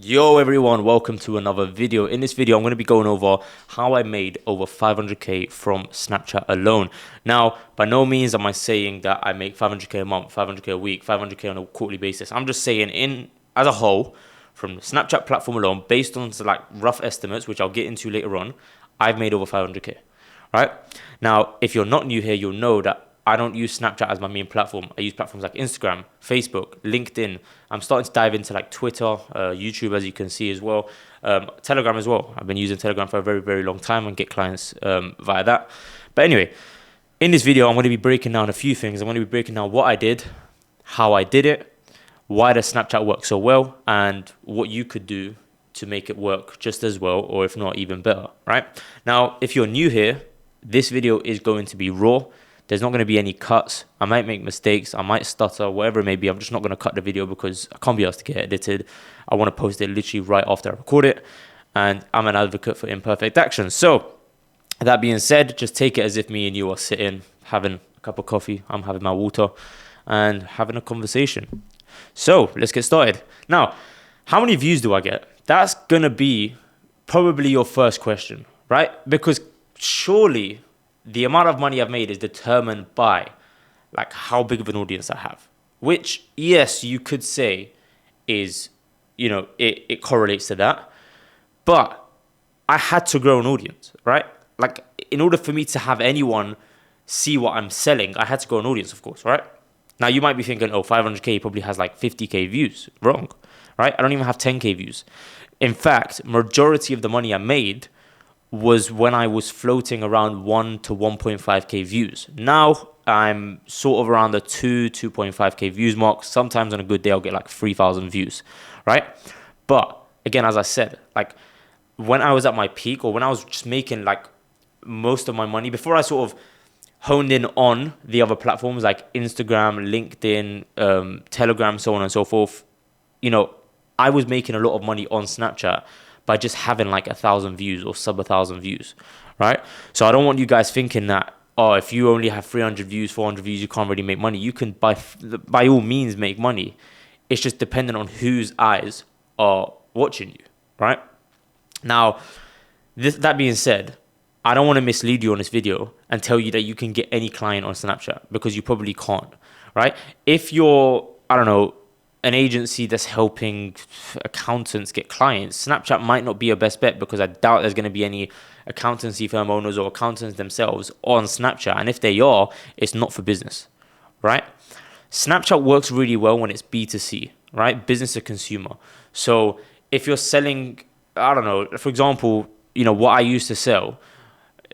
Yo everyone, welcome to another video. In this video, I'm going to be going over how I made over 500k from Snapchat alone. Now, by no means am I saying that I make 500k a month, 500k a week, 500k on a quarterly basis. I'm just saying as a whole, from the Snapchat platform alone, based on like rough estimates, which I'll get into later on, I've made over 500k, right? Now, if you're not new here, you'll know that I don't use Snapchat as my main platform. I use platforms like Instagram, Facebook, LinkedIn. I'm starting to dive into like Twitter, YouTube, as you can see as well. Telegram as well. I've been using Telegram for a very, very long time and get clients via that. But anyway, in this video, I'm going to be breaking down a few things. I'm going to be breaking down what I did, how I did it, why does Snapchat work so well, and what you could do to make it work just as well, or if not even better, right? Now, if you're new here, this video is going to be raw. There's not going to be any cuts. I might make mistakes. I might stutter, whatever it may be. I'm just not going to cut the video because I can't be asked to get edited. I want to post it literally right after I record it. And I'm an advocate for imperfect action. So that being said, just take it as if me and you are sitting, having a cup of coffee. I'm having my water and having a conversation. So let's get started. Now, how many views do I get? That's going to be probably your first question, right? Because surely the amount of money I've made is determined by like how big of an audience I have, which, yes, you could say is, you know, it correlates to that. But I had to grow an audience, right? Like in order for me to have anyone see what I'm selling, I had to grow an audience, of course, right? Now you might be thinking, oh, 500k probably has like 50k views. Wrong, right? I don't even have 10k views. In fact, majority of the money I made was when I was floating around 1 to 1.5k views. Now I'm sort of around the 2.5k views mark. Sometimes on a good day I'll get like 3,000 views, right? But again, as I said, like when I was at my peak, or when I was just making like most of my money, before I sort of honed in on the other platforms like Instagram, LinkedIn, Telegram, so on and so forth, you know, I was making a lot of money on Snapchat by just having like 1,000 views or sub 1,000 views, right? So I don't want you guys thinking that, oh, if you only have 300 views, 400 views, you can't really make money. You can by all means make money. It's just dependent on whose eyes are watching you, right? Now, that being said, I don't want to mislead you on this video and tell you that you can get any client on Snapchat, because you probably can't, right? If you're, I don't know, an agency that's helping accountants get clients, Snapchat might not be your best bet, because I doubt there's going to be any accountancy firm owners or accountants themselves on Snapchat. And if they are, it's not for business, right? Snapchat works really well when it's B2C, right? Business to consumer. So if you're selling, I don't know, for example, you know, what I used to sell,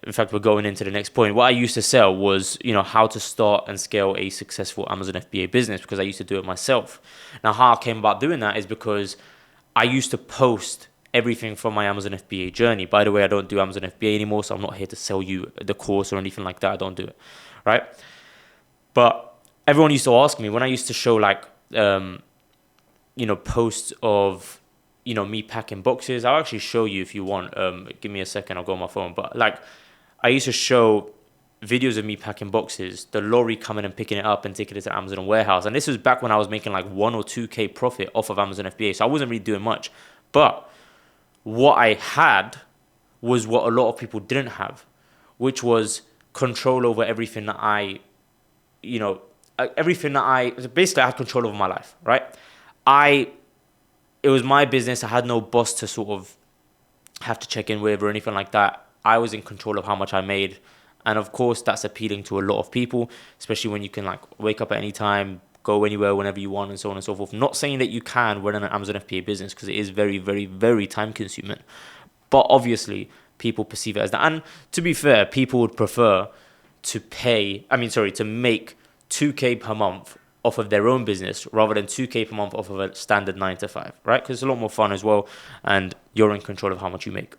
in fact, we're going into the next point. What I used to sell was, you know, how to start and scale a successful Amazon FBA business, because I used to do it myself. Now, how I came about doing that is because I used to post everything from my Amazon FBA journey. By the way, I don't do Amazon FBA anymore, so I'm not here to sell you the course or anything like that. I don't do it, right? But everyone used to ask me when I used to show like, you know, posts of, you know, me packing boxes. I'll actually show you if you want. Give me a second, I'll go on my phone. But like, I used to show videos of me packing boxes, the lorry coming and picking it up and taking it to Amazon warehouse. And this was back when I was making like 1 or 2k profit off of Amazon FBA. So I wasn't really doing much. But what I had was what a lot of people didn't have, which was control over everything that basically I had control over my life, right? It was my business. I had no boss to sort of have to check in with or anything like that. I was in control of how much I made. And of course, that's appealing to a lot of people, especially when you can like wake up at any time, go anywhere whenever you want, and so on and so forth. Not saying that you can run an Amazon FBA business, because it is very, very, very time consuming. But obviously, people perceive it as that. And to be fair, people would prefer to make 2k per month off of their own business rather than 2k per month off of a standard 9 to 5, right? Because it's a lot more fun as well, and you're in control of how much you make.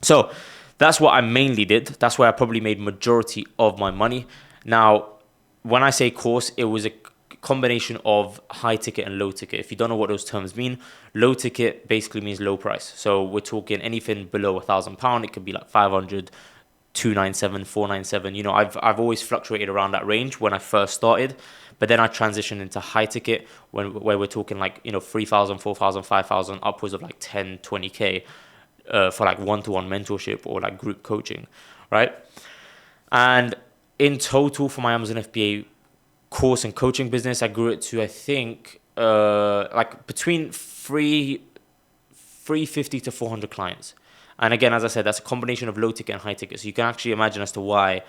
So that's what I mainly did. That's where I probably made majority of my money. Now, when I say course, it was a combination of high ticket and low ticket. If you don't know what those terms mean, low ticket basically means low price. So we're talking anything below £1,000. It could be like 500, 297, 497. You know, I've always fluctuated around that range when I first started. But then I transitioned into high ticket where we're talking like, 3,000, 4,000, 5,000, upwards of like 10, 20K for like one-to-one mentorship or like group coaching, right? And in total for my Amazon FBA course and coaching business, I grew it to, I think, like between 350 to 400 clients. And again, as I said, that's a combination of low ticket and high ticket. So you can actually imagine as to why,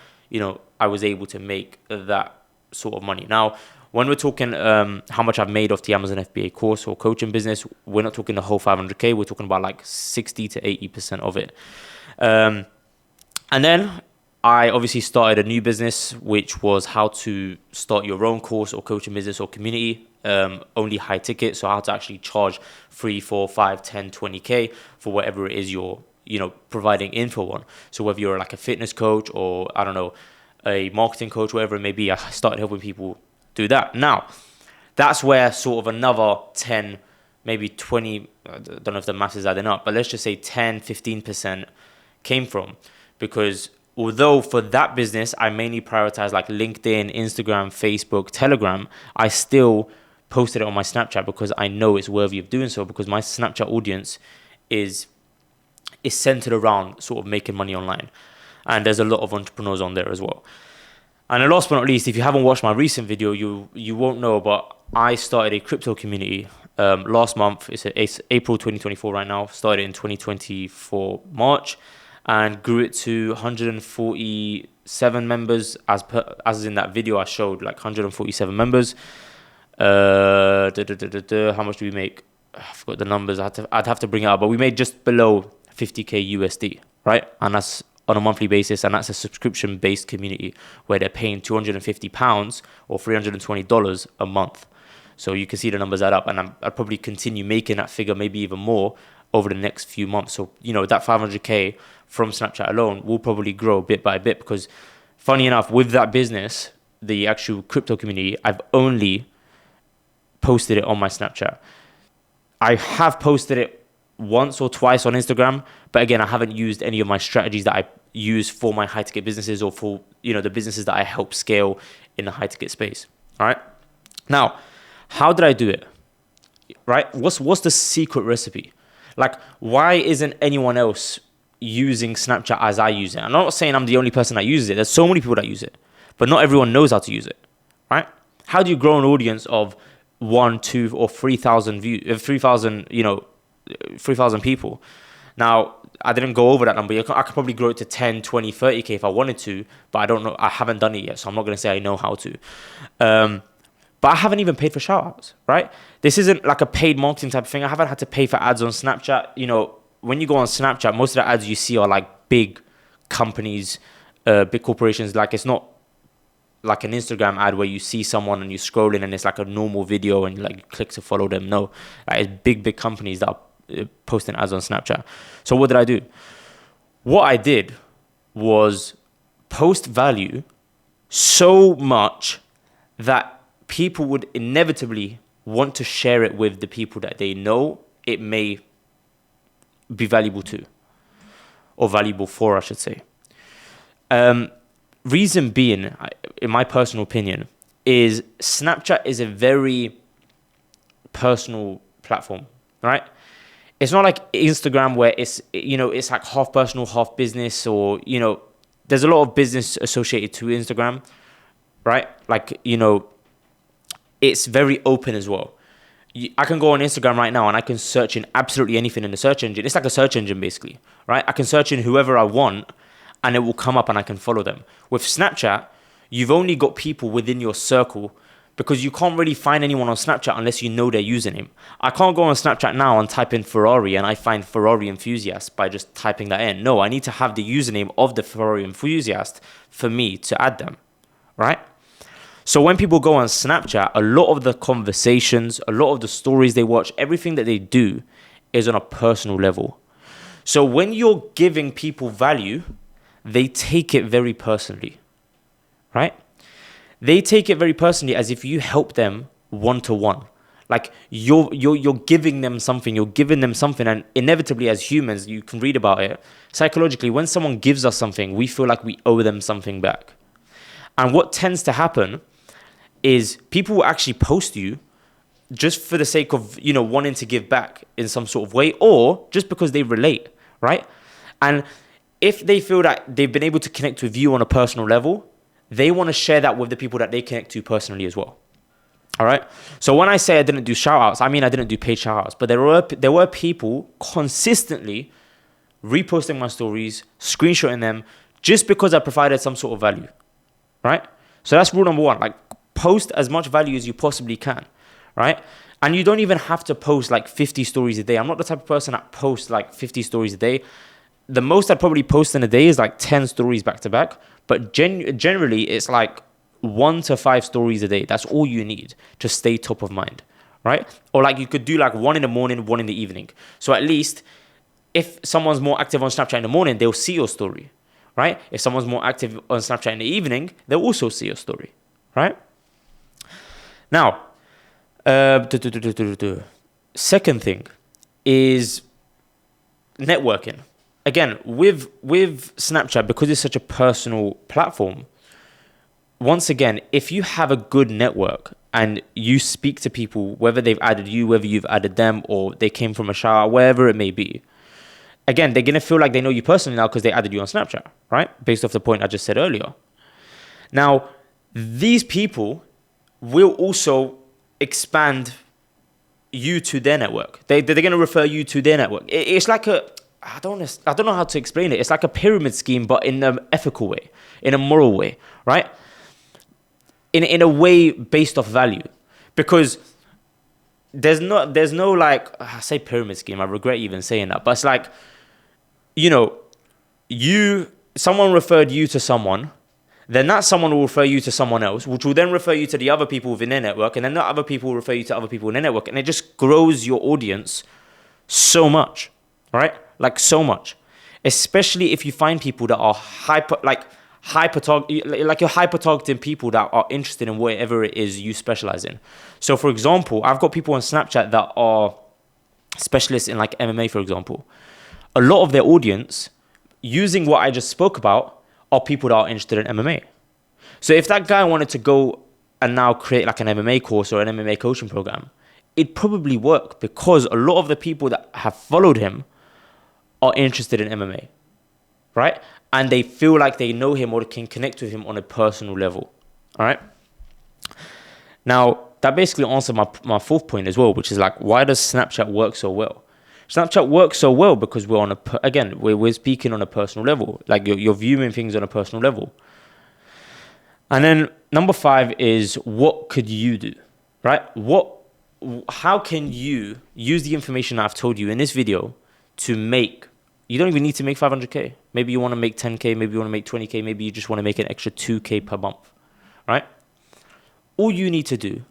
I was able to make that sort of money. Now, when we're talking how much I've made off the Amazon FBA course or coaching business, we're not talking the whole 500K. We're talking about like 60 to 80% of it. And then I obviously started a new business, which was how to start your own course or coaching business or community, only high ticket. So how to actually charge 3, 4, 5, 10, 20K for whatever it is you're, providing info on. So whether you're like a fitness coach or, I don't know, a marketing coach, whatever it may be, I started helping people do that. Now, that's where sort of another 10, maybe 20, I don't know if the math is adding up, but let's just say 10, 15% came from. Because although for that business, I mainly prioritize like LinkedIn, Instagram, Facebook, Telegram, I still posted it on my Snapchat because I know it's worthy of doing so, because my Snapchat audience is centered around sort of making money online. And there's a lot of entrepreneurs on there as well. And last but not least, if you haven't watched my recent video, you won't know, but I started a crypto community last month. It's April 2024 right now. Started in 2024 March and grew it to 147 members. As in that video I showed, like 147 members. How much do we make? I forgot the numbers. I'd have to bring it up, but we made just below 50K USD, right? And that's on a monthly basis, and that's a subscription-based community where they're paying £250 or $320 a month. So you can see the numbers add up, and I'll probably continue making that figure, maybe even more, over the next few months. So, that 500K from Snapchat alone will probably grow bit by bit, because funny enough, with that business, the actual crypto community, I've only posted it on my Snapchat. I have posted it once or twice on Instagram, but again, I haven't used any of my strategies that I use for my high ticket businesses or for, the businesses that I help scale in the high ticket space. All right. Now, how did I do it? Right? What's the secret recipe? Like, why isn't anyone else using Snapchat as I use it? I'm not saying I'm the only person that uses it. There's so many people that use it, but not everyone knows how to use it. Right? How do you grow an audience of 1, 2, or 3,000 views? 3,000 people. Now, I didn't go over that number. I could probably grow it to 10, 20, 30K if I wanted to, but I don't know. I haven't done it yet, so I'm not going to say I know how to. But I haven't even paid for shout-outs, right? This isn't like a paid marketing type of thing. I haven't had to pay for ads on Snapchat. When you go on Snapchat, most of the ads you see are like big companies, big corporations. Like, it's not like an Instagram ad where you see someone and you're scrolling and it's like a normal video and you like click to follow them. No, like, it's big companies that are posting ads on Snapchat. So what did I do? What I did was post value so much that people would inevitably want to share it with the people that they know it may be valuable to, or valuable for, I should say. Reason being, in my personal opinion, is Snapchat is a very personal platform, right? It's not like Instagram where it's like half personal, half business, or, there's a lot of business associated to Instagram, right? Like, it's very open as well. I can go on Instagram right now and I can search in absolutely anything in the search engine. It's like a search engine basically, right? I can search in whoever I want and it will come up and I can follow them. With Snapchat, you've only got people within your circle, because you can't really find anyone on Snapchat unless you know their username. I can't go on Snapchat now and type in Ferrari and I find Ferrari enthusiast by just typing that in. No, I need to have the username of the Ferrari enthusiast for me to add them, right? So when people go on Snapchat, a lot of the conversations, a lot of the stories they watch, everything that they do is on a personal level. So when you're giving people value, they take it very personally, right? They take it very personally, as if you help them one-to-one. Like you're giving them something, and inevitably as humans, you can read about it. Psychologically, when someone gives us something, we feel like we owe them something back. And what tends to happen is people will actually post you just for the sake of, wanting to give back in some sort of way, or just because they relate, right? And if they feel that they've been able to connect with you on a personal level, they want to share that with the people that they connect to personally as well. All right. So when I say I didn't do shout outs, I mean I didn't do paid shout outs, but there were people consistently reposting my stories, screenshotting them, just because I provided some sort of value, right? So that's rule number one, like post as much value as you possibly can, right? And you don't even have to post like 50 stories a day. I'm not the type of person that posts like 50 stories a day. The most I'd probably post in a day is like 10 stories back to back, but generally it's like 1 to 5 stories a day. That's all you need to stay top of mind, right? Or like you could do like 1 in the morning, 1 in the evening. So at least if someone's more active on Snapchat in the morning, they'll see your story, right? If someone's more active on Snapchat in the evening, they'll also see your story, right? Now, second thing is networking. Again, with Snapchat, because it's such a personal platform, once again, if you have a good network and you speak to people, whether they've added you, whether you've added them, or they came from a shower, wherever it may be, again, they're going to feel like they know you personally now because they added you on Snapchat, right? Based off the point I just said earlier. Now, these people will also expand you to their network. They're going to refer you to their network. It's like I don't know how to explain it. It's like a pyramid scheme, but in an ethical way, in a moral way, right? In a way based off value, because there's no like, I say pyramid scheme. I regret even saying that, but it's like, someone referred you to someone, then that someone will refer you to someone else, which will then refer you to the other people within their network, and then the other people will refer you to other people in their network, and it just grows your audience so much, right? Like so much, especially if you find people that are you're hyper targeting people that are interested in whatever it is you specialize in. So for example, I've got people on Snapchat that are specialists in like MMA, for example. A lot of their audience, using what I just spoke about, are people that are interested in MMA. So if that guy wanted to go and now create like an MMA course or an MMA coaching program, it'd probably work because a lot of the people that have followed him are interested in MMA, right? And they feel like they know him or can connect with him on a personal level, all right? Now, that basically answered my fourth point as well, which is like, why does Snapchat work so well? Snapchat works so well because we're speaking on a personal level. Like you're viewing things on a personal level. And then number 5 is, what could you do, right? How can you use the information that I've told you in this video to make, you don't even need to make 500K. Maybe you want to make 10K, maybe you want to make 20K, maybe you just want to make an extra 2K per month, right? All you need to do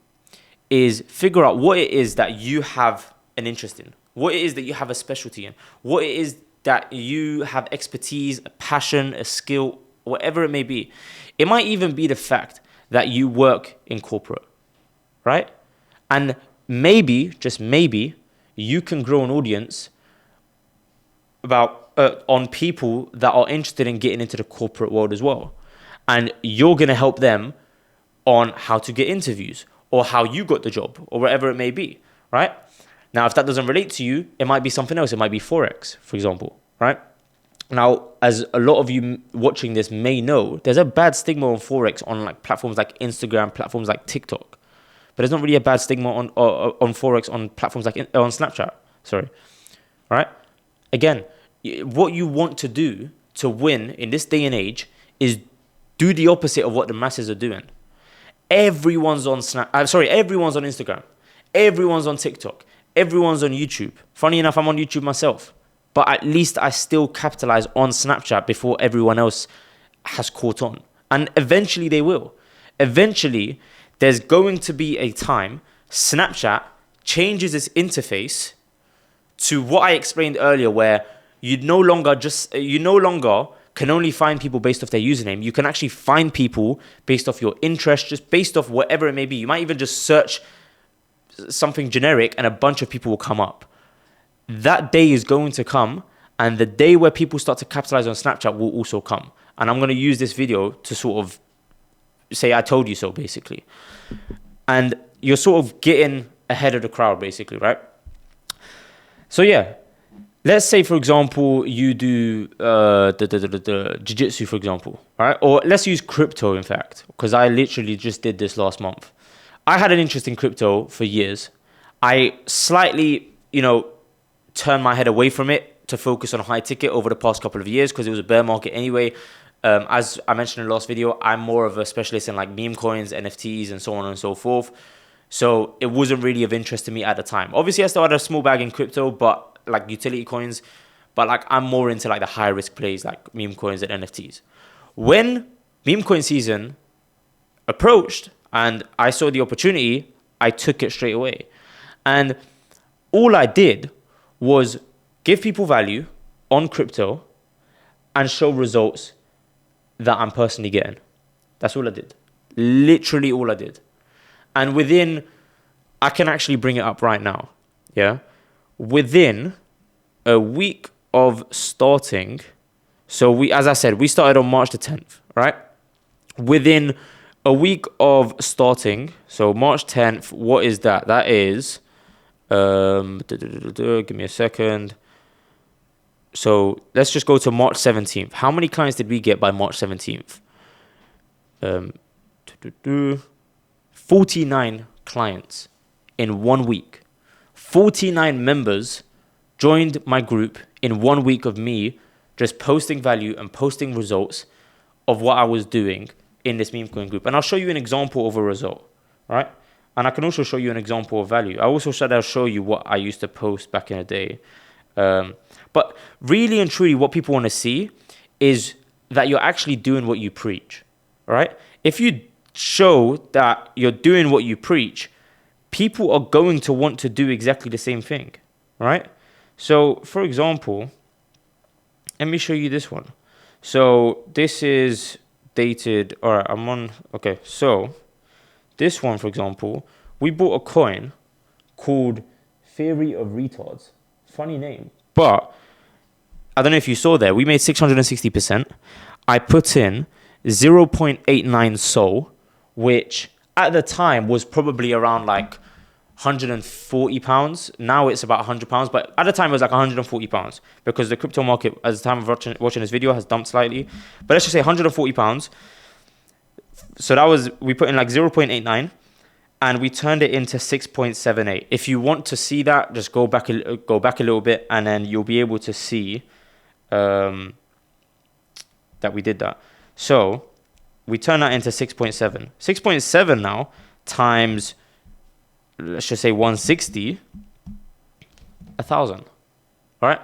is figure out what it is that you have an interest in, what it is that you have a specialty in, what it is that you have expertise, a passion, a skill, whatever it may be. It might even be the fact that you work in corporate, right? And maybe, just maybe, you can grow an audience on people that are interested in getting into the corporate world as well. And you're going to help them on how to get interviews or how you got the job or whatever it may be, right? Now, if that doesn't relate to you, it might be something else. It might be Forex, for example, right? Now, as a lot of you watching this may know, there's a bad stigma on Forex on like platforms like Instagram, platforms like TikTok. But there's not really a bad stigma on Forex on platforms like on Snapchat, sorry, right? Again, what you want to do to win in this day and age is do the opposite of what the masses are doing. Everyone's on everyone's on Instagram. Everyone's on TikTok. Everyone's on YouTube. Funny enough, I'm on YouTube myself. But at least I still capitalize on Snapchat before everyone else has caught on. And eventually they will. Eventually, there's going to be a time Snapchat changes its interface to what I explained earlier, where you no longer can only find people based off their username. You can actually find people based off your interest, just based off whatever it may be. You might even just search something generic and a bunch of people will come up. That day is going to come, and the day where people start to capitalize on Snapchat will also come. And I'm going to use this video to sort of say I told you so, basically. And you're sort of getting ahead of the crowd, basically, right? So yeah, let's say, for example, you do the jiu-jitsu, for example, right? Or let's use crypto, in fact, because I literally just did this last month. I had an interest in crypto for years. I slightly, turned my head away from it to focus on high ticket over the past couple of years because it was a bear market anyway. As I mentioned in the last video, I'm more of a specialist in like meme coins, NFTs, and so on and so forth. So it wasn't really of interest to me at the time. Obviously, I still had a small bag in crypto, but like utility coins, but like I'm more into like the high risk plays like meme coins and NFTs. When meme coin season approached and I saw the opportunity, I took it straight away. And all I did was give people value on crypto and show results that I'm personally getting. That's all I did. Literally all I did. And I can actually bring it up right now. Yeah. Within a week of starting, as I said, we started on March the 10th, right? Within a week of starting, so March 10th, what is that? That is, give me a second. So let's just go to March 17th. How many clients did we get by March 17th? 49 clients in 1 week. 49 members joined my group in 1 week of me just posting value and posting results of what I was doing in this meme coin group. And I'll show you an example of a result, right? And I can also show you an example of value. I also said I'll show you what I used to post back in the day. But really and truly, what people want to see is that you're actually doing what you preach, right? If you show that you're doing what you preach, people are going to want to do exactly the same thing, right? So, for example, let me show you this one. So this is dated. All right, okay, so this one, for example, we bought a coin called Theory of Retards. Funny name. But I don't know if you saw there, we made 660%. I put in 0.89 SOL, which at the time was probably around like £140. Now it's about £100, but at the time it was like £140 because the crypto market, at the time of watching this video, has dumped slightly. But let's just say £140. So we put in like 0.89 and we turned it into 6.78. If you want to see that, just go back a little bit and then you'll be able to see that we did that. So we turn that into 6.7. 6.7 now times, let's just say 160, 1,000. All right.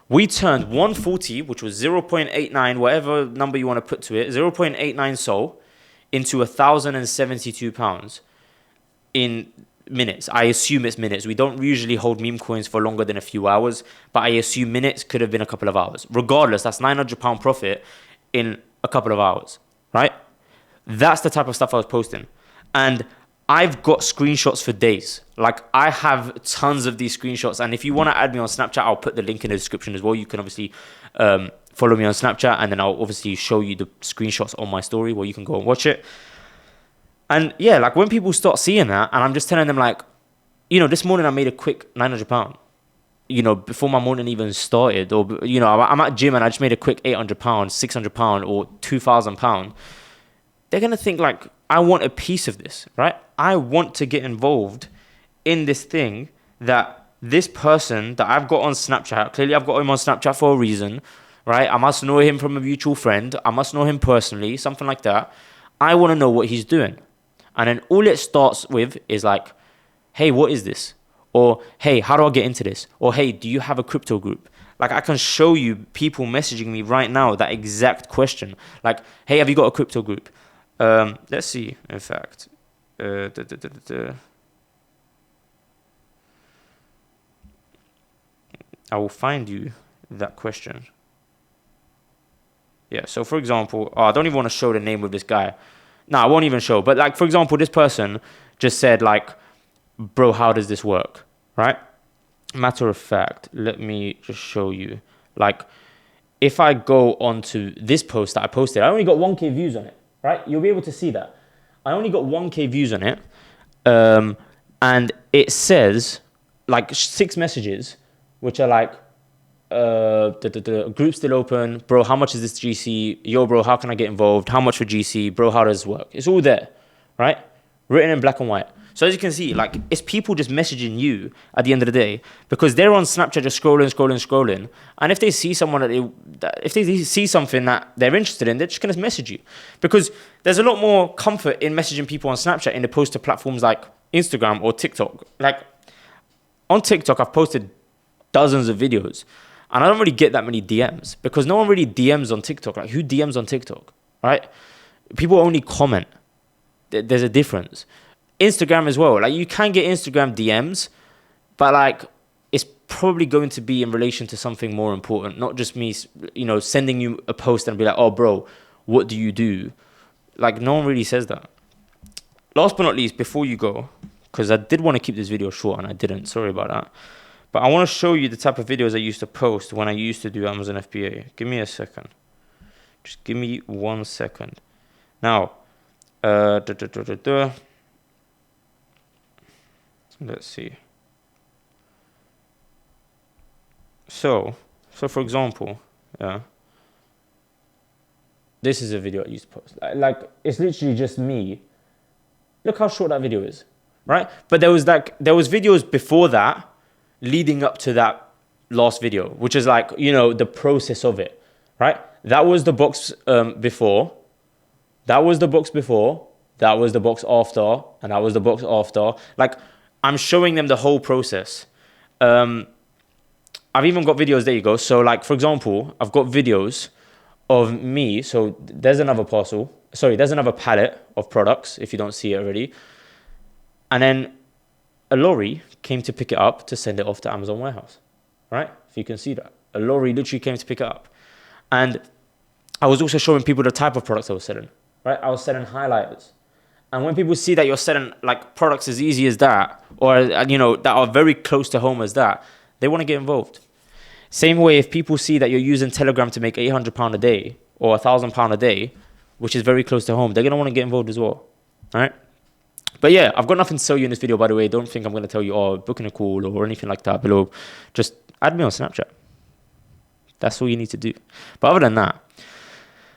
We turned 140, which was 0.89, whatever number you want to put to it, 0.89 SOL into £1,072 in minutes. I assume it's minutes. We don't usually hold meme coins for longer than a few hours, but I assume minutes could have been a couple of hours. Regardless, that's £900 profit in a couple of hours, right? That's the type of stuff I was posting. And I've got screenshots for days. Like, I have tons of these screenshots. And if you want to add me on Snapchat, I'll put the link in the description as well. You can obviously follow me on Snapchat, and then I'll obviously show you the screenshots on my story where you can go and watch it. And yeah, like when people start seeing that, and I'm just telling them like, this morning I made a quick £900, before my morning even started, or, I'm at gym and I just made a quick £800, £600 or £2,000. They're going to think like, I want a piece of this, right? I want to get involved in this thing that this person that I've got on Snapchat, clearly I've got him on Snapchat for a reason, right? I must know him from a mutual friend. I must know him personally, something like that. I want to know what he's doing. And then all it starts with is like, hey, what is this? Or, hey, how do I get into this? Or, hey, do you have a crypto group? Like, I can show you people messaging me right now that exact question. Like, hey, have you got a crypto group? Let's see, in fact. I will find you that question. Yeah, so for example, I don't even want to show the name of this guy. No, I won't even show. But like, for example, this person just said like, bro, how does this work? Right? Matter of fact, let me just show you. Like, if I go onto this post that I posted, I only got 1K views on it, right? You'll be able to see that. I only got 1K views on it. And it says like 6 messages, which are like, the group's still open, bro. How much is this GC? Yo, bro, how can I get involved? How much for GC, bro? How does this work? It's all there, right? Written in black and white. So as you can see, like, it's people just messaging you at the end of the day, because they're on Snapchat just scrolling, and if they see someone if they see something that they're interested in, they're just gonna message you, because there's a lot more comfort in messaging people on Snapchat in opposed to platforms like Instagram or TikTok. Like on TikTok, I've posted dozens of videos, and I don't really get that many DMs, because no one really DMs on TikTok. Like, who DMs on TikTok, right? People only comment. There's a difference. Instagram as well. Like, you can get Instagram DMs, but like, it's probably going to be in relation to something more important, not just me, sending you a post and be like, oh, bro, what do you do? Like, no one really says that. Last but not least, before you go, because I did want to keep this video short and I didn't, sorry about that. But I want to show you the type of videos I used to post when I used to do Amazon FBA. Give me a second. Just give me 1 second. Now, let's see. So for example, yeah, this is a video I used to post. Like, it's literally just me. Look how short that video is, right? But there was videos before that, leading up to that last video, which is like, the process of it, right? That was the box before. That was the box before. That was the box after. And that was the box after. Like, I'm showing them the whole process. I've even got videos, there you go. So like, for example, I've got videos of me. So there's another there's another pallet of products, if you don't see it already. And then a lorry came to pick it up to send it off to Amazon warehouse, right? If you can see that. A lorry literally came to pick it up. And I was also showing people the type of products I was selling, right? I was selling highlighters. And when people see that you're selling like products as easy as that, or, that are very close to home as that, they want to get involved. Same way, if people see that you're using Telegram to make £800 a day or £1,000 a day, which is very close to home, they're going to want to get involved as well, all right? But yeah, I've got nothing to sell you in this video, by the way. Don't think I'm going to tell you, oh, booking a call or anything like that below. Just add me on Snapchat. That's all you need to do. But other than that,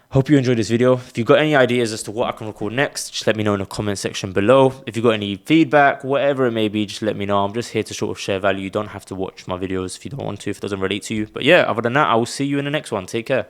hope you enjoyed this video. If you've got any ideas as to what I can record next, just let me know in the comment section below. If you've got any feedback, whatever it may be, just let me know. I'm just here to sort of share value. You don't have to watch my videos if you don't want to, if it doesn't relate to you. But yeah, other than that, I will see you in the next one. Take care.